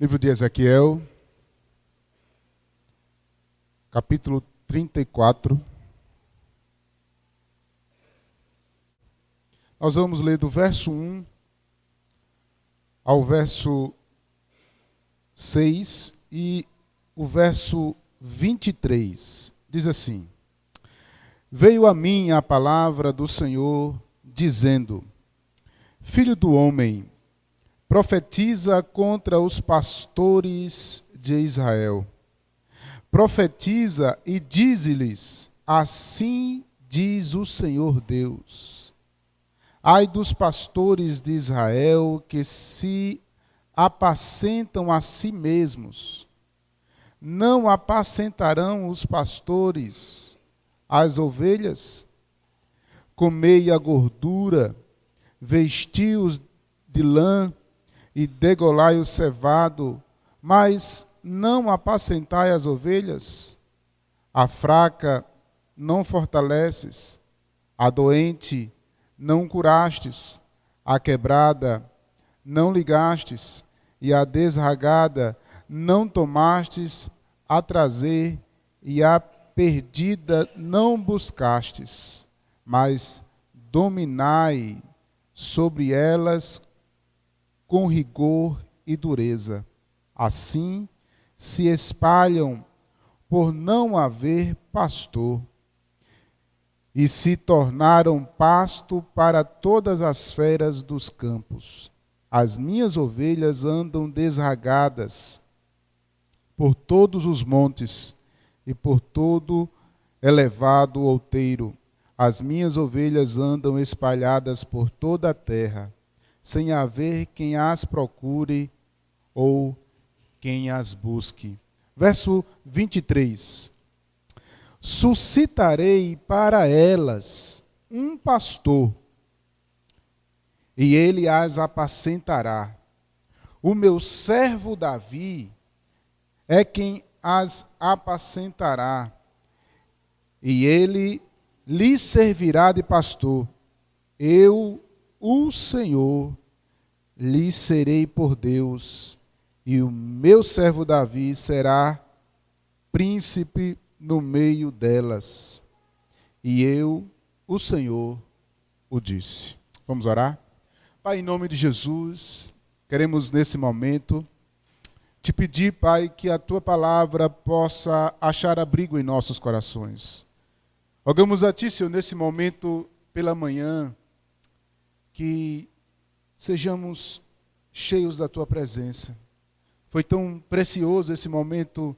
Livro de Ezequiel, capítulo 34. Nós vamos ler do verso 1 ao verso 6 e o verso 23. Diz assim: Veio a mim a palavra do Senhor, dizendo: Filho do homem, profetiza contra os pastores de Israel. Profetiza e dize-lhes: assim diz o Senhor Deus. Ai dos pastores de Israel que se apacentam a si mesmos. Não apacentarão os pastores as ovelhas? Comei a gordura, vesti-os de lã e degolai o cevado, mas não apacentai as ovelhas. A fraca não fortaleces, a doente não curastes, a quebrada não ligastes, e a desragada não tomastes a trazer, e a perdida não buscastes, mas dominai sobre elas com rigor e dureza. Assim se espalham por não haver pastor, e se tornaram pasto para todas as feras dos campos. As minhas ovelhas andam desragadas por todos os montes e por todo elevado outeiro. As minhas ovelhas andam espalhadas por toda a terra, sem haver quem as procure ou quem as busque. Verso 23. Suscitarei para elas um pastor, e ele as apacentará. O meu servo Davi é quem as apacentará, e ele lhes servirá de pastor. Eu, o Senhor, lhes serei por Deus, e o meu servo Davi será príncipe no meio delas. E eu, o Senhor, o disse. Vamos orar? Pai, em nome de Jesus, queremos nesse momento te pedir, Pai, que a tua palavra possa achar abrigo em nossos corações. Rogamos a ti, Senhor, nesse momento pela manhã, que sejamos cheios da tua presença. Foi tão precioso esse momento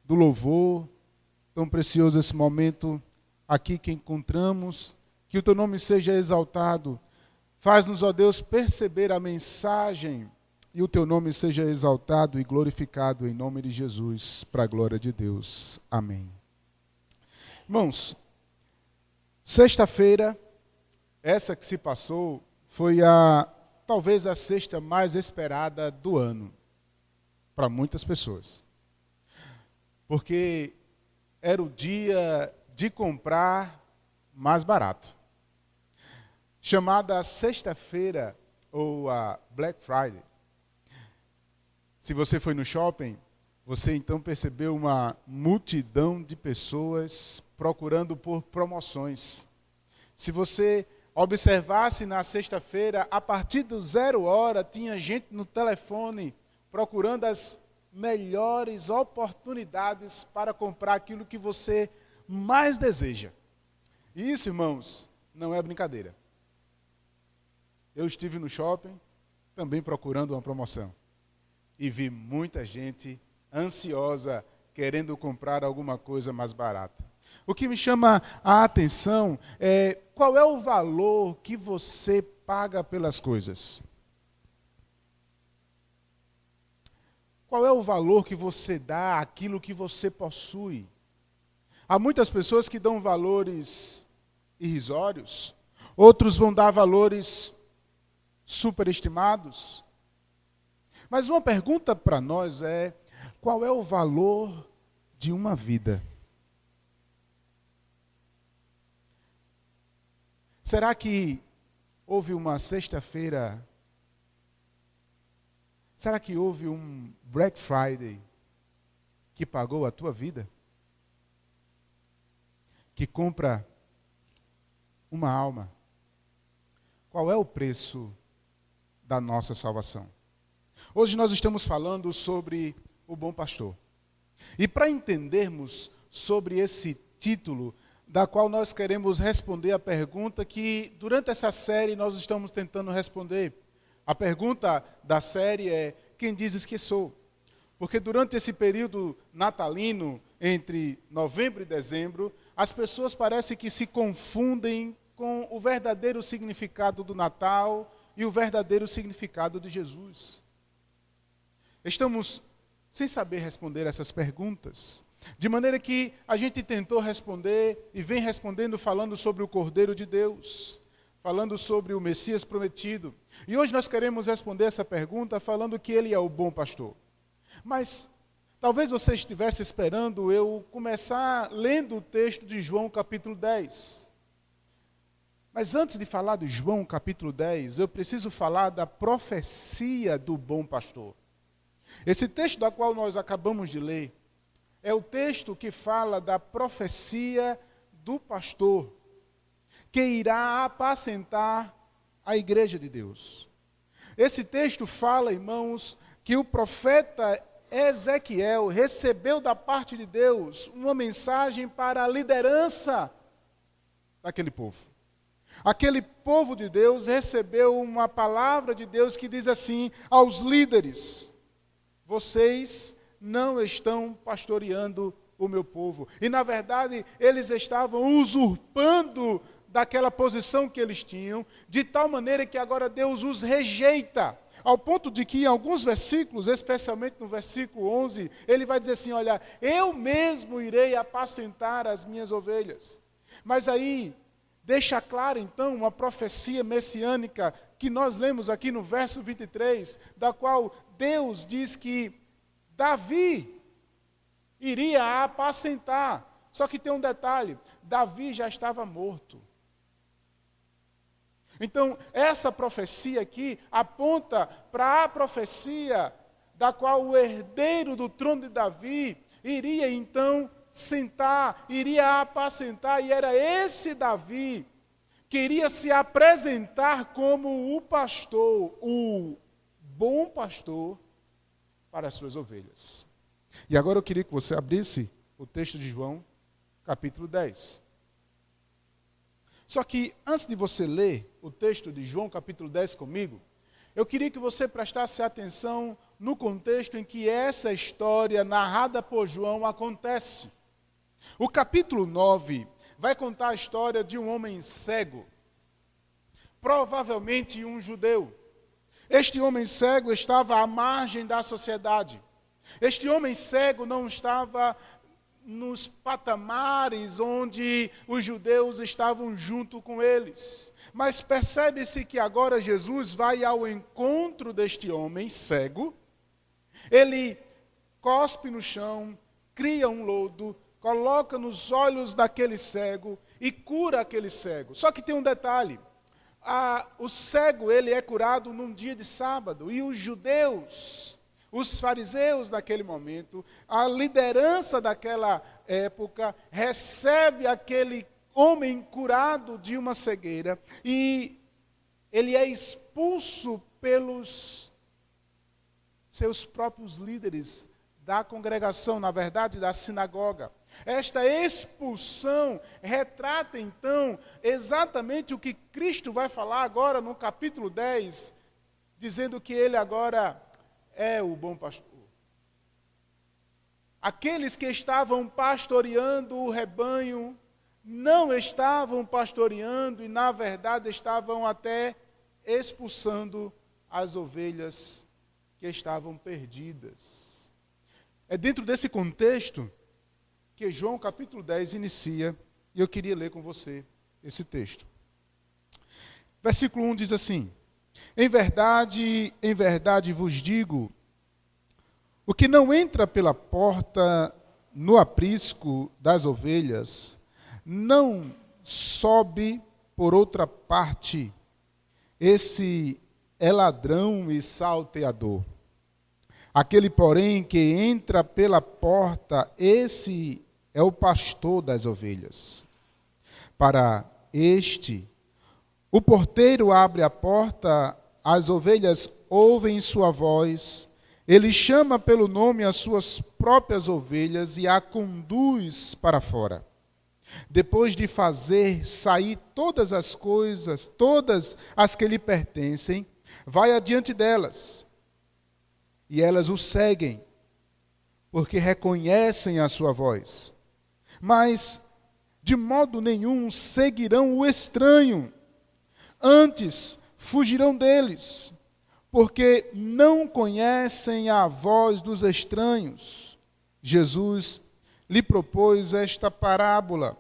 do louvor, tão precioso esse momento aqui que encontramos, que o teu nome seja exaltado. Faz-nos, ó Deus, perceber a mensagem e o teu nome seja exaltado e glorificado em nome de Jesus, para a glória de Deus. Amém. Irmãos, sexta-feira, essa que se passou, foi talvez a sexta mais esperada do ano, para muitas pessoas. Porque era o dia de comprar mais barato. Chamada sexta-feira ou a Black Friday. Se você foi no shopping, você então percebeu uma multidão de pessoas procurando por promoções. Se você observasse na sexta-feira, a partir do 00h, tinha gente no telefone procurando as melhores oportunidades para comprar aquilo que você mais deseja. E isso, irmãos, não é brincadeira. Eu estive no shopping também procurando uma promoção e vi muita gente ansiosa querendo comprar alguma coisa mais barata. O que me chama a atenção é qual é o valor que você paga pelas coisas. Qual é o valor que você dá àquilo que você possui? Há muitas pessoas que dão valores irrisórios, outros vão dar valores superestimados. Mas uma pergunta para nós é: qual é o valor de uma vida? Será que houve uma sexta-feira Será que houve um Black Friday que pagou a tua vida? Que compra uma alma? Qual é o preço da nossa salvação? Hoje nós estamos falando sobre o bom pastor. E para entendermos sobre esse título, da qual nós queremos responder a pergunta que durante essa série nós estamos tentando responder. A pergunta da série é: quem dizes que sou? Porque durante esse período natalino, entre novembro e dezembro, as pessoas parecem que se confundem com o verdadeiro significado do Natal e o verdadeiro significado de Jesus. Estamos sem saber responder essas perguntas, de maneira que a gente tentou responder e vem respondendo falando sobre o Cordeiro de Deus, falando sobre o Messias prometido. E hoje nós queremos responder essa pergunta falando que ele é o bom pastor. Mas talvez você estivesse esperando eu começar lendo o texto de João capítulo 10. Mas antes de falar de João capítulo 10, eu preciso falar da profecia do bom pastor. Esse texto da qual nós acabamos de ler é o texto que fala da profecia do pastor que irá apacentar a igreja de Deus. Esse texto fala, irmãos, que o profeta Ezequiel recebeu da parte de Deus uma mensagem para a liderança daquele povo. Aquele povo de Deus recebeu uma palavra de Deus que diz assim aos líderes: vocês não estão pastoreando o meu povo. E na verdade eles estavam usurpando daquela posição que eles tinham, de tal maneira que agora Deus os rejeita. Ao ponto de que em alguns versículos, especialmente no versículo 11, ele vai dizer assim: olha, eu mesmo irei apacentar as minhas ovelhas. Mas aí, deixa claro então uma profecia messiânica que nós lemos aqui no verso 23, da qual Deus diz que Davi iria apacentar. Só que tem um detalhe: Davi já estava morto. Então, essa profecia aqui aponta para a profecia da qual o herdeiro do trono de Davi iria então sentar, iria apacentar, e era esse Davi que iria se apresentar como o pastor, o bom pastor para as suas ovelhas. E agora eu queria que você abrisse o texto de João, capítulo 10. Só que antes de você ler o texto de João capítulo 10 comigo, eu queria que você prestasse atenção no contexto em que essa história narrada por João acontece. O capítulo 9 vai contar a história de um homem cego, provavelmente um judeu. Este homem cego estava à margem da sociedade. Este homem cego não estava nos patamares onde os judeus estavam junto com eles. Mas percebe-se que agora Jesus vai ao encontro deste homem cego. Ele cospe no chão, cria um lodo, coloca nos olhos daquele cego e cura aquele cego. Só que tem um detalhe: o cego ele é curado num dia de sábado, e os judeus, os fariseus naquele momento, a liderança daquela época, recebe aquele homem curado de uma cegueira e ele é expulso pelos seus próprios líderes da congregação, na verdade, da sinagoga. Esta expulsão retrata, então, exatamente o que Cristo vai falar agora no capítulo 10, dizendo que ele agora é o bom pastor. Aqueles que estavam pastoreando o rebanho não estavam pastoreando e, na verdade, estavam até expulsando as ovelhas que estavam perdidas. É dentro desse contexto que João capítulo 10 inicia, e eu queria ler com você esse texto. Versículo 1 diz assim: em verdade vos digo, o que não entra pela porta no aprisco das ovelhas, não sobe por outra parte, esse é ladrão e salteador. Aquele, porém, que entra pela porta, esse é o pastor das ovelhas. Para este, o porteiro abre a porta, as ovelhas ouvem sua voz, ele chama pelo nome as suas próprias ovelhas e a conduz para fora. Depois de fazer sair todas as coisas, todas as que lhe pertencem, vai adiante delas. E elas o seguem, porque reconhecem a sua voz. Mas, de modo nenhum, seguirão o estranho. Antes, fugirão deles, porque não conhecem a voz dos estranhos. Jesus lhe propôs esta parábola,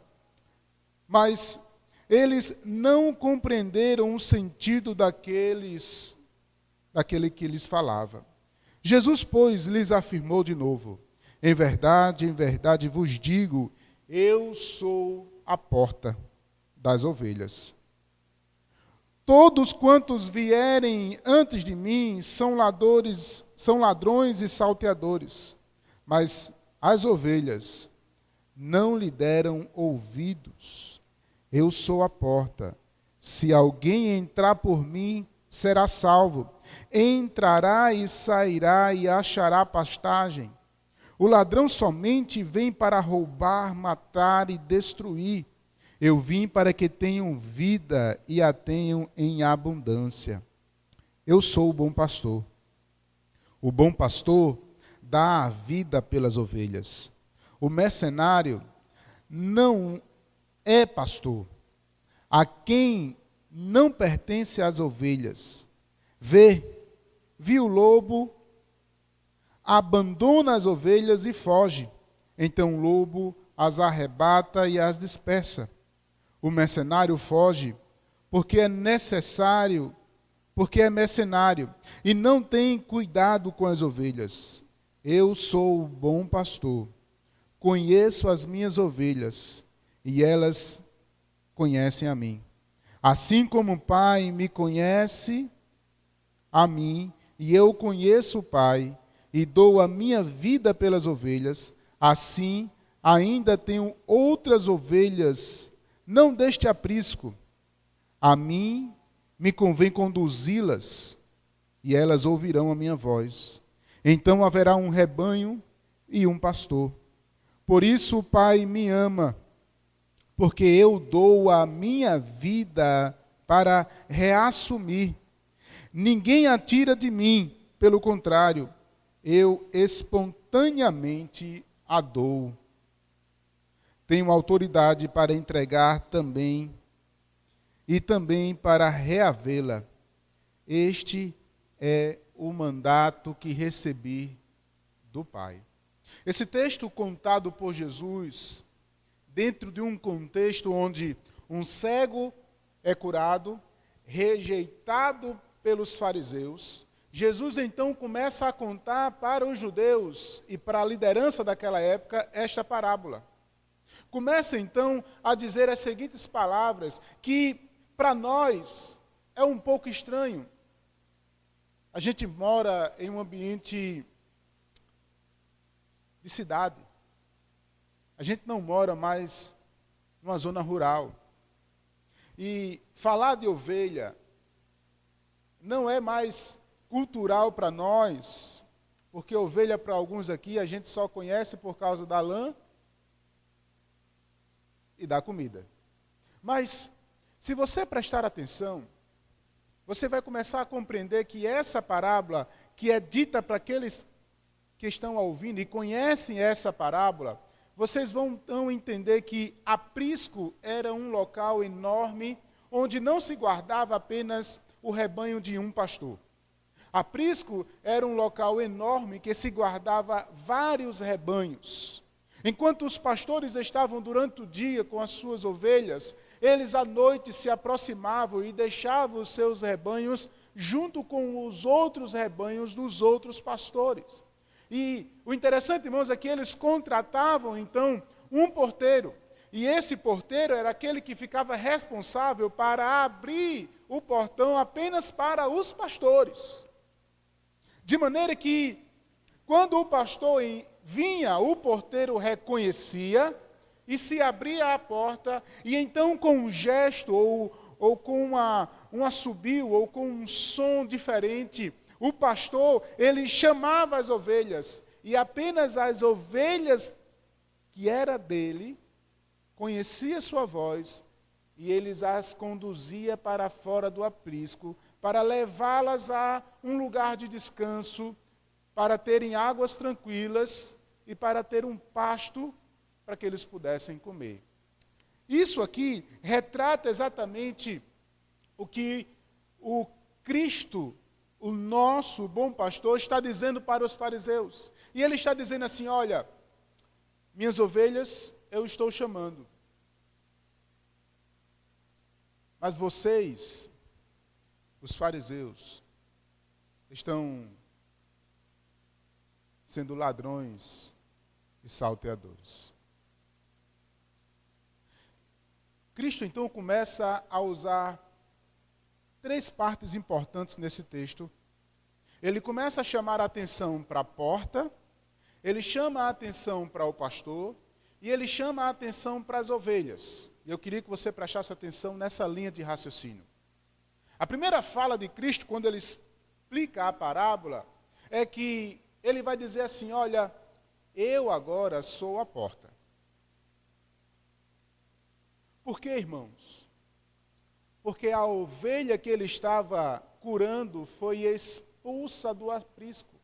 mas eles não compreenderam o sentido daquele que lhes falava. Jesus, pois, lhes afirmou de novo: em verdade vos digo, eu sou a porta das ovelhas. Todos quantos vierem antes de mim são ladrões e salteadores, mas as ovelhas não lhe deram ouvidos. Eu sou a porta. Se alguém entrar por mim, será salvo. Entrará e sairá e achará pastagem. O ladrão somente vem para roubar, matar e destruir. Eu vim para que tenham vida e a tenham em abundância. Eu sou o bom pastor. O bom pastor dá a vida pelas ovelhas. O mercenário não é pastor. A quem não pertence às ovelhas, viu o lobo, abandona as ovelhas e foge. Então o lobo as arrebata e as dispersa. O mercenário foge porque é mercenário e não tem cuidado com as ovelhas. Eu sou o bom pastor, conheço as minhas ovelhas e elas conhecem a mim. Assim como o Pai me conhece a mim e eu conheço o Pai e dou a minha vida pelas ovelhas, assim ainda tenho outras ovelhas, não deste aprisco. A mim me convém conduzi-las, e elas ouvirão a minha voz. Então haverá um rebanho e um pastor. Por isso o Pai me ama, porque eu dou a minha vida para reassumir. Ninguém a tira de mim, pelo contrário, eu espontaneamente a dou. Tenho autoridade para entregar também e também para reavê-la. Este é o mandato que recebi do Pai. Esse texto contado por Jesus, dentro de um contexto onde um cego é curado, rejeitado pelos fariseus, Jesus então começa a contar para os judeus e para a liderança daquela época esta parábola. Começa então a dizer as seguintes palavras, que para nós é um pouco estranho. A gente mora em um ambiente de cidade. A gente não mora mais numa zona rural. E falar de ovelha não é mais cultural para nós, porque ovelha para alguns aqui a gente só conhece por causa da lã e da comida. Mas, se você prestar atenção, você vai começar a compreender que essa parábola, que é dita para aqueles que estão ouvindo e conhecem essa parábola, vocês vão então entender que aprisco era um local enorme, onde não se guardava apenas o rebanho de um pastor. Aprisco era um local enorme que se guardava vários rebanhos. Enquanto os pastores estavam durante o dia com as suas ovelhas, eles à noite se aproximavam e deixavam os seus rebanhos junto com os outros rebanhos dos outros pastores. E o interessante, irmãos, é que eles contratavam então um porteiro. E esse porteiro era aquele que ficava responsável para abrir o portão apenas para os pastores. De maneira que Quando o pastor vinha, o porteiro reconhecia e se abria a porta, e então com um gesto, ou com um assobio, ou com um som diferente, o pastor, ele chamava as ovelhas, e apenas as ovelhas que era dele, conhecia sua voz, e eles as conduzia para fora do aprisco, para levá-las a um lugar de descanso, para terem águas tranquilas e para ter um pasto para que eles pudessem comer. Isso aqui retrata exatamente o que o Cristo, o nosso bom pastor, está dizendo para os fariseus. E ele está dizendo assim: olha, minhas ovelhas eu estou chamando, mas vocês, os fariseus, estão sendo ladrões e salteadores. Cristo então começa a usar três partes importantes nesse texto. Ele começa a chamar a atenção para a porta, ele chama a atenção para o pastor e ele chama a atenção para as ovelhas. E eu queria que você prestasse atenção nessa linha de raciocínio. A primeira fala de Cristo, quando ele explica a parábola, é que ele vai dizer assim: olha, eu agora sou a porta. Por quê, irmãos? Porque a ovelha que ele estava curando foi expulsa do aprisco.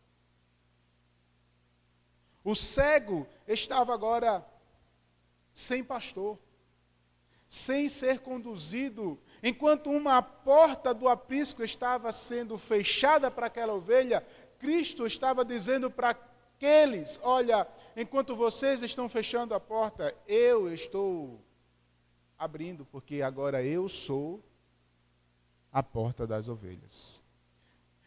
O cego estava agora sem pastor, sem ser conduzido. Enquanto uma porta do aprisco estava sendo fechada para aquela ovelha, Cristo estava dizendo para aqueles: olha, enquanto vocês estão fechando a porta, eu estou abrindo, porque agora eu sou a porta das ovelhas.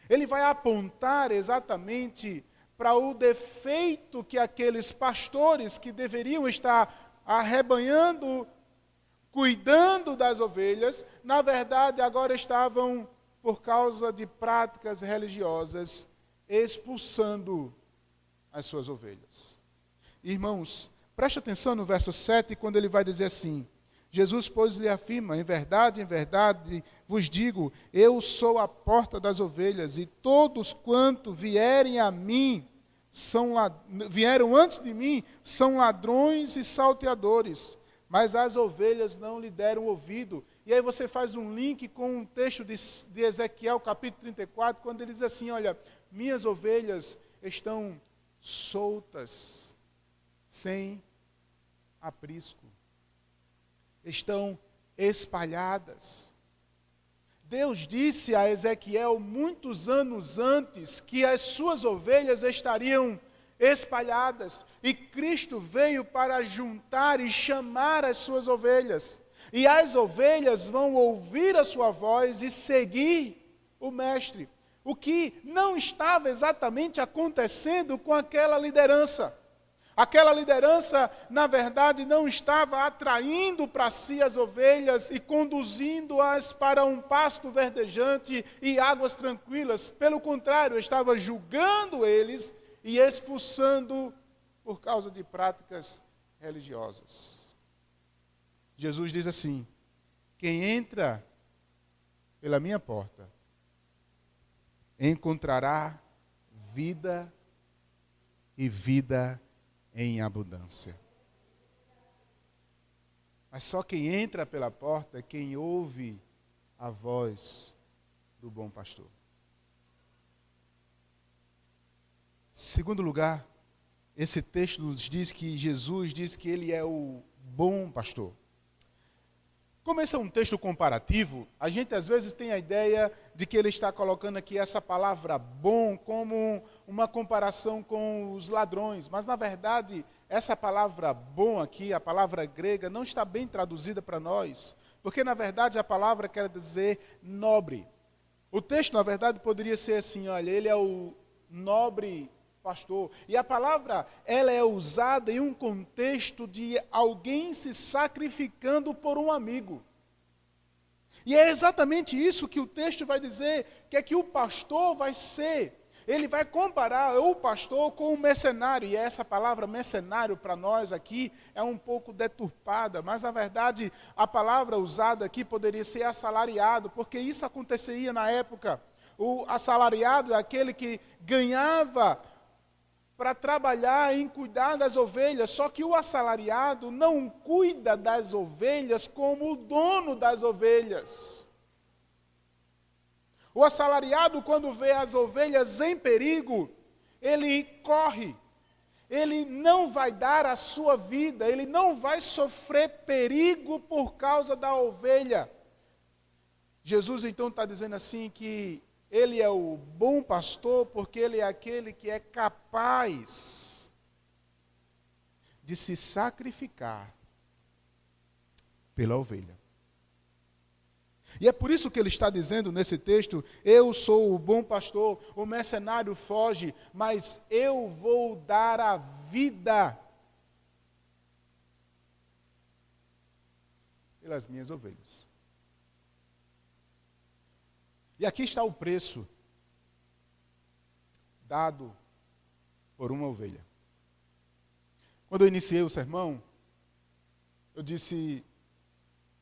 Ele vai apontar exatamente para o defeito que aqueles pastores que deveriam estar arrebanhando, cuidando das ovelhas, na verdade agora estavam, por causa de práticas religiosas, expulsando as suas ovelhas. Irmãos, preste atenção no verso 7, quando ele vai dizer assim: Jesus, pois, lhe afirma: em verdade vos digo, eu sou a porta das ovelhas, e todos quanto vierem a mim, vieram antes de mim, são ladrões e salteadores, mas as ovelhas não lhe deram ouvido. E aí você faz um link com um texto de Ezequiel, capítulo 34, quando ele diz assim: olha, minhas ovelhas estão soltas, sem aprisco, estão espalhadas. Deus disse a Ezequiel muitos anos antes que as suas ovelhas estariam espalhadas, e Cristo veio para juntar e chamar as suas ovelhas, e as ovelhas vão ouvir a sua voz e seguir o mestre, o que não estava exatamente acontecendo com aquela liderança. Aquela liderança, na verdade, não estava atraindo para si as ovelhas e conduzindo-as para um pasto verdejante e águas tranquilas. Pelo contrário, estava julgando eles e expulsando por causa de práticas religiosas. Jesus diz assim: quem entra pela minha porta encontrará vida e vida em abundância. Mas só quem entra pela porta é quem ouve a voz do bom pastor. Segundo lugar, esse texto nos diz que Jesus diz que ele é o bom pastor. Como esse é um texto comparativo, a gente às vezes tem a ideia de que ele está colocando aqui essa palavra bom como uma comparação com os ladrões. Mas na verdade, essa palavra bom aqui, a palavra grega, não está bem traduzida para nós. Porque na verdade a palavra quer dizer nobre. O texto na verdade poderia ser assim: olha, ele é o nobre pastor. E a palavra, ela é usada em um contexto de alguém se sacrificando por um amigo. E é exatamente isso que o texto vai dizer, que é que o pastor vai ser. ele vai comparar o pastor com o mercenário, e essa palavra mercenário para nós aqui é um pouco deturpada, mas na verdade a palavra usada aqui poderia ser assalariado, porque isso acontecia na época. O assalariado é aquele que ganhava para trabalhar em cuidar das ovelhas, só que o assalariado não cuida das ovelhas como o dono das ovelhas. O assalariado, quando vê as ovelhas em perigo, ele corre, ele não vai dar a sua vida, ele não vai sofrer perigo por causa da ovelha. Jesus então está dizendo assim que ele é o bom pastor porque ele é aquele que é capaz de se sacrificar pela ovelha. E é por isso que ele está dizendo nesse texto, eu sou o bom pastor, o mercenário foge, mas eu vou dar a vida pelas minhas ovelhas. E aqui está o preço dado por uma ovelha. Quando eu iniciei o sermão, eu disse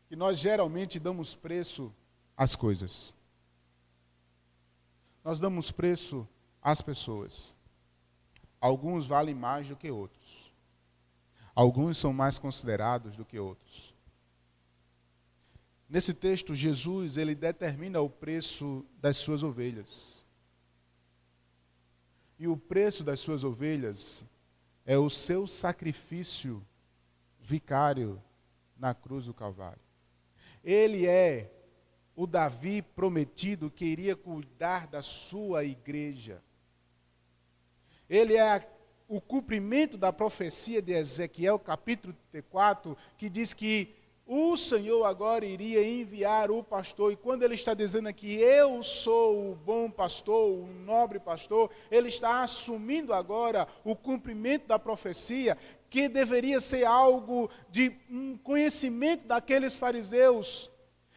que nós geralmente damos preço às coisas. Nós damos preço às pessoas. Alguns valem mais do que outros. Alguns são mais considerados do que outros. Nesse texto, Jesus, ele determina o preço das suas ovelhas. E o preço das suas ovelhas é o seu sacrifício vicário na cruz do Calvário. Ele é o Davi prometido que iria cuidar da sua igreja. Ele é o cumprimento da profecia de Ezequiel, capítulo 34, que diz que o Senhor agora iria enviar o pastor, e quando ele está dizendo aqui, eu sou o bom pastor, o nobre pastor, ele está assumindo agora o cumprimento da profecia, que deveria ser algo de um conhecimento daqueles fariseus.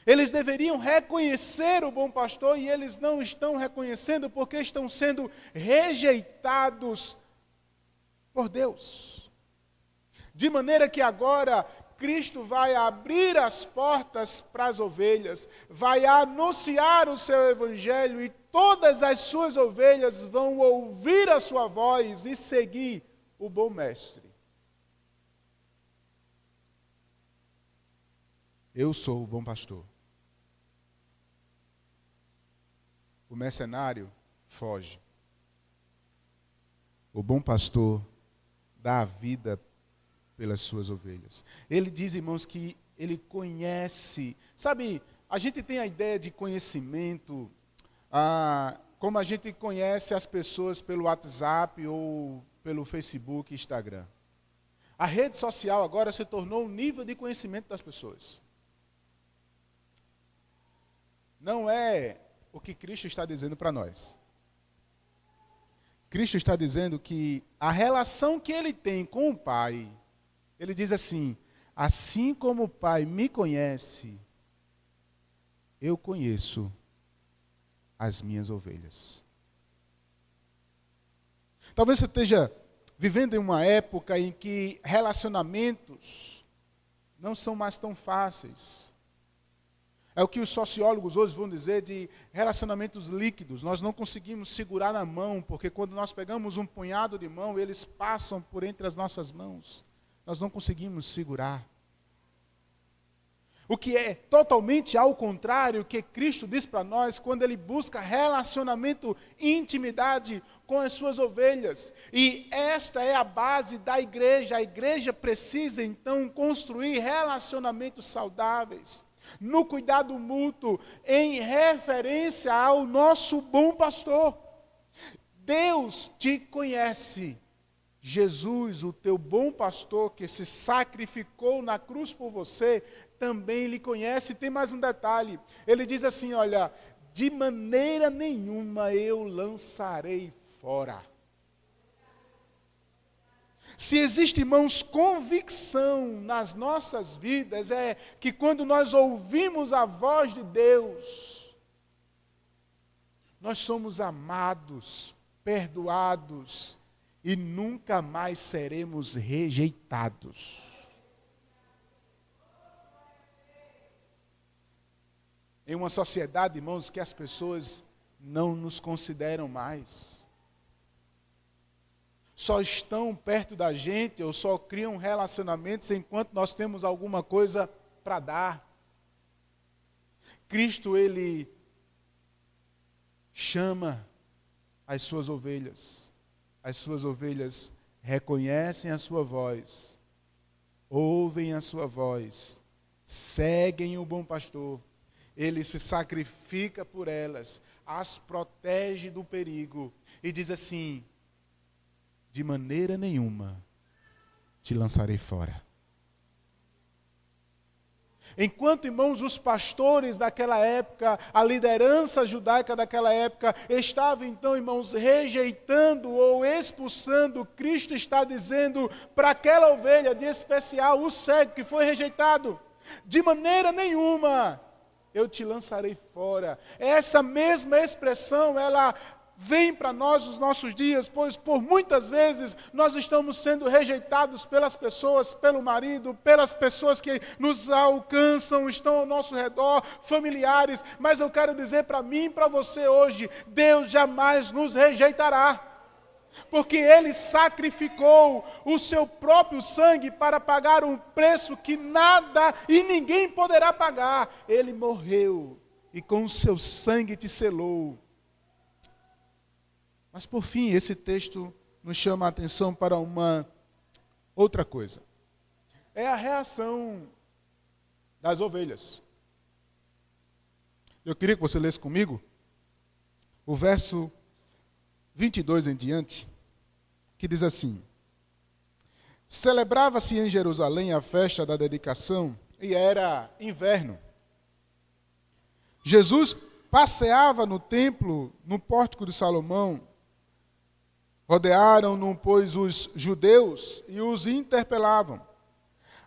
Eles deveriam reconhecer o bom pastor, e eles não estão reconhecendo porque estão sendo rejeitados por Deus. De maneira que agora Cristo vai abrir as portas para as ovelhas, vai anunciar o seu evangelho e todas as suas ovelhas vão ouvir a sua voz e seguir o bom mestre. Eu sou o bom pastor. O mercenário foge. O bom pastor dá a vida pelas suas ovelhas. Ele diz, irmãos, que ele conhece. Sabe, a gente tem a ideia de conhecimento, como a gente conhece as pessoas pelo WhatsApp ou pelo Facebook e Instagram. A rede social agora se tornou um nível de conhecimento das pessoas. Não é o que Cristo está dizendo para nós. Cristo está dizendo que a relação que ele tem com o Pai, ele diz assim, assim como o Pai me conhece, eu conheço as minhas ovelhas. Talvez você esteja vivendo em uma época em que relacionamentos não são mais tão fáceis. É o que os sociólogos hoje vão dizer de relacionamentos líquidos. Nós não conseguimos segurar na mão, porque quando nós pegamos um punhado de mão, eles passam por entre as nossas mãos. Nós não conseguimos segurar. O que é totalmente ao contrário que Cristo diz para nós quando ele busca relacionamento, intimidade com as suas ovelhas. E esta é a base da igreja. A igreja precisa então construir relacionamentos saudáveis, no cuidado mútuo, em referência ao nosso bom pastor. Deus te conhece. Jesus, o teu bom pastor, que se sacrificou na cruz por você, também lhe conhece. Tem mais um detalhe. Ele diz assim, olha, de maneira nenhuma eu lançarei fora. Se existe, irmãos, convicção nas nossas vidas, é que quando nós ouvimos a voz de Deus, nós somos amados perdoados e nunca mais seremos rejeitados. Em uma sociedade, irmãos, que as pessoas não nos consideram mais. Só estão perto da gente ou só criam relacionamentos enquanto nós temos alguma coisa para dar. Cristo, Ele chama as suas ovelhas. As suas ovelhas reconhecem a sua voz, ouvem a sua voz, seguem o bom pastor. Ele se sacrifica por elas, as protege do perigo e diz assim: de maneira nenhuma te lançarei fora. Enquanto, irmãos, os pastores daquela época, a liderança judaica daquela época, estava então, irmãos, rejeitando ou expulsando, Cristo está dizendo para aquela ovelha de especial, o cego que foi rejeitado: de maneira nenhuma eu te lançarei fora. Essa mesma expressão, ela vem para nós nos nossos dias, pois por muitas vezes nós estamos sendo rejeitados pelas pessoas, pelo marido, pelas pessoas que nos alcançam, estão ao nosso redor, familiares, mas eu quero dizer para mim e para você hoje, Deus jamais nos rejeitará. Porque Ele sacrificou o seu próprio sangue para pagar um preço que nada e ninguém poderá pagar. Ele morreu e com o seu sangue te selou. Mas por fim, esse texto nos chama a atenção para uma outra coisa. É a reação das ovelhas. Eu queria que você lesse comigo o verso 22 em diante, que diz assim: celebrava-se em Jerusalém a festa da dedicação e era inverno. Jesus passeava no templo, no pórtico de Salomão. Rodearam-no, pois, os judeus e os interpelavam: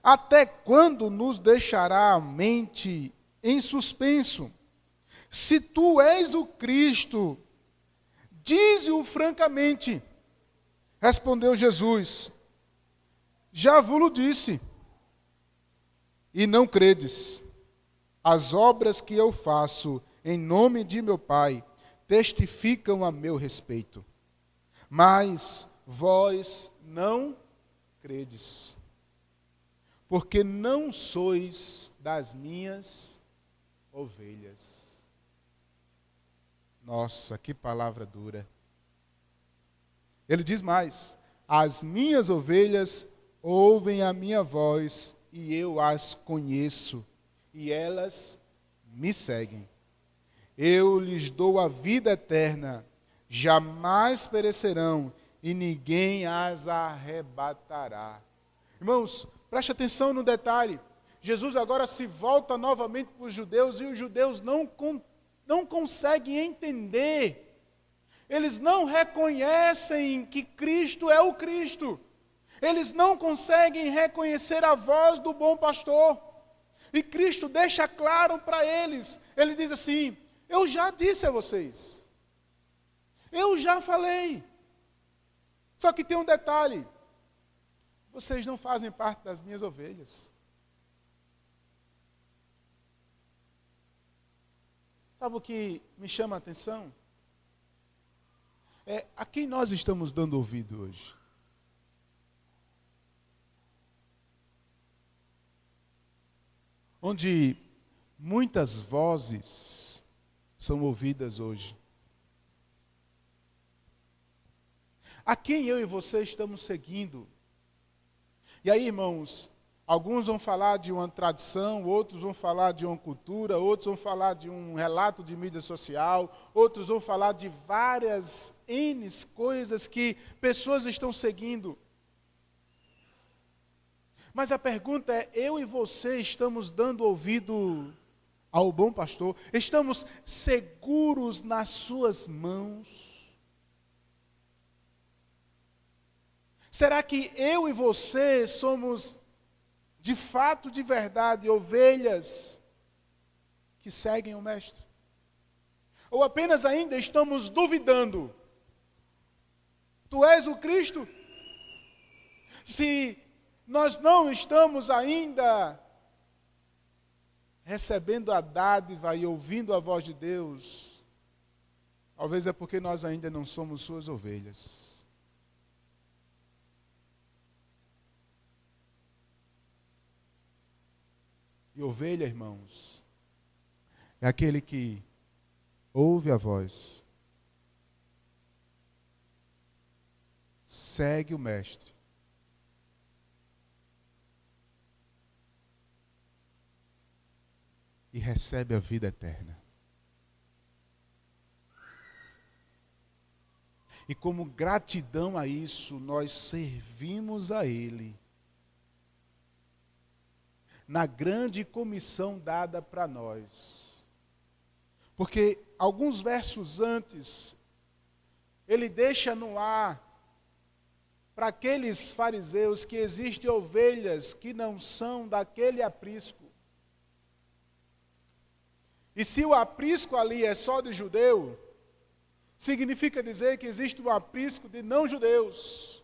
até quando nos deixará a mente em suspenso? Se tu és o Cristo, dize-o francamente. Respondeu Jesus: já vos disse, e não credes. As obras que eu faço em nome de meu Pai testificam a meu respeito. Mas vós não credes, porque não sois das minhas ovelhas. Nossa, que palavra dura. Ele diz mais: as minhas ovelhas ouvem a minha voz e eu as conheço, e elas me seguem. Eu lhes dou a vida eterna, jamais perecerão e ninguém as arrebatará. Irmãos, preste atenção no detalhe. Jesus agora se volta novamente para os judeus e os judeus não conseguem entender. Eles não reconhecem que Cristo é o Cristo. Eles não conseguem reconhecer a voz do bom pastor. E Cristo deixa claro para eles. Ele diz assim: eu já disse a vocês. Eu já falei. Só que tem um detalhe: vocês não fazem parte das minhas ovelhas. Sabe o que me chama a atenção? É a quem nós estamos dando ouvido hoje. Onde muitas vozes são ouvidas hoje. A quem eu e você estamos seguindo? E aí, irmãos, alguns vão falar de uma tradição, outros vão falar de uma cultura, outros vão falar de um relato de mídia social, outros vão falar de várias N coisas que pessoas estão seguindo. Mas a pergunta é: eu e você estamos dando ouvido ao bom pastor? Estamos seguros nas suas mãos? Será que eu e você somos, de fato, de verdade, ovelhas que seguem o Mestre? Ou apenas ainda estamos duvidando? Tu és o Cristo? Se nós não estamos ainda recebendo a dádiva e ouvindo a voz de Deus, talvez é porque nós ainda não somos suas ovelhas. E ovelha, irmãos, é aquele que ouve a voz, segue o Mestre, e recebe a vida eterna. E como gratidão a isso, nós servimos a Ele na grande comissão dada para nós. Porque alguns versos antes, ele deixa no ar para aqueles fariseus que existem ovelhas que não são daquele aprisco. E se o aprisco ali é só de judeu, significa dizer que existe um aprisco de não-judeus.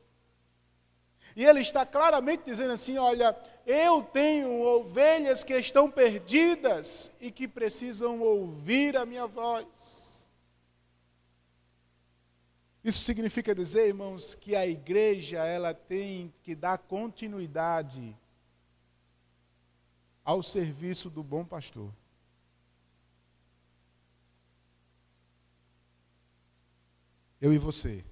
E ele está claramente dizendo assim, olha, eu tenho ovelhas que estão perdidas e que precisam ouvir a minha voz. Isso significa dizer, irmãos, que a igreja ela tem que dar continuidade ao serviço do bom pastor. Eu e você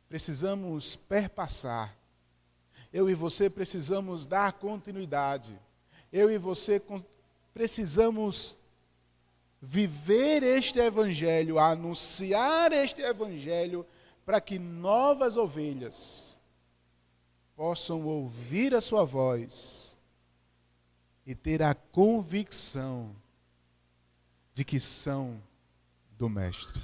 precisamos perpassar. Eu e você precisamos dar continuidade. Eu e você precisamos viver este evangelho, anunciar este evangelho, para que novas ovelhas possam ouvir a sua voz e ter a convicção de que são do Mestre.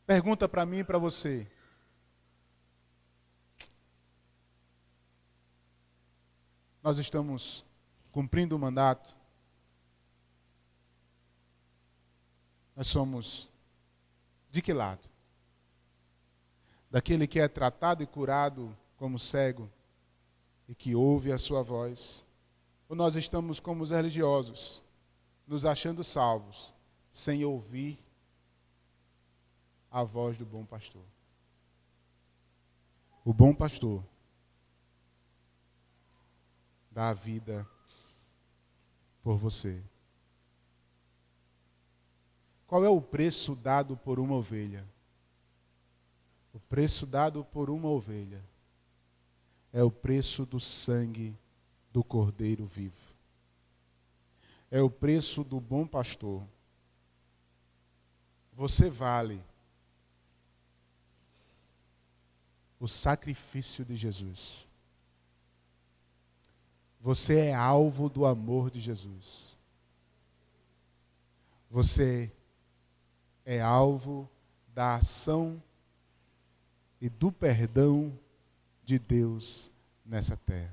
Pergunta para mim e para você. Nós estamos cumprindo o mandato? Nós somos de que lado? Daquele que é tratado e curado como cego e que ouve a sua voz? Ou nós estamos como os religiosos, nos achando salvos, sem ouvir a voz do bom pastor? O bom pastor dá a vida por você. Qual é o preço dado por uma ovelha? O preço dado por uma ovelha é o preço do sangue do Cordeiro vivo. É o preço do bom pastor. Você vale o sacrifício de Jesus. Você é alvo do amor de Jesus. Você é alvo da ação e do perdão de Deus nessa terra.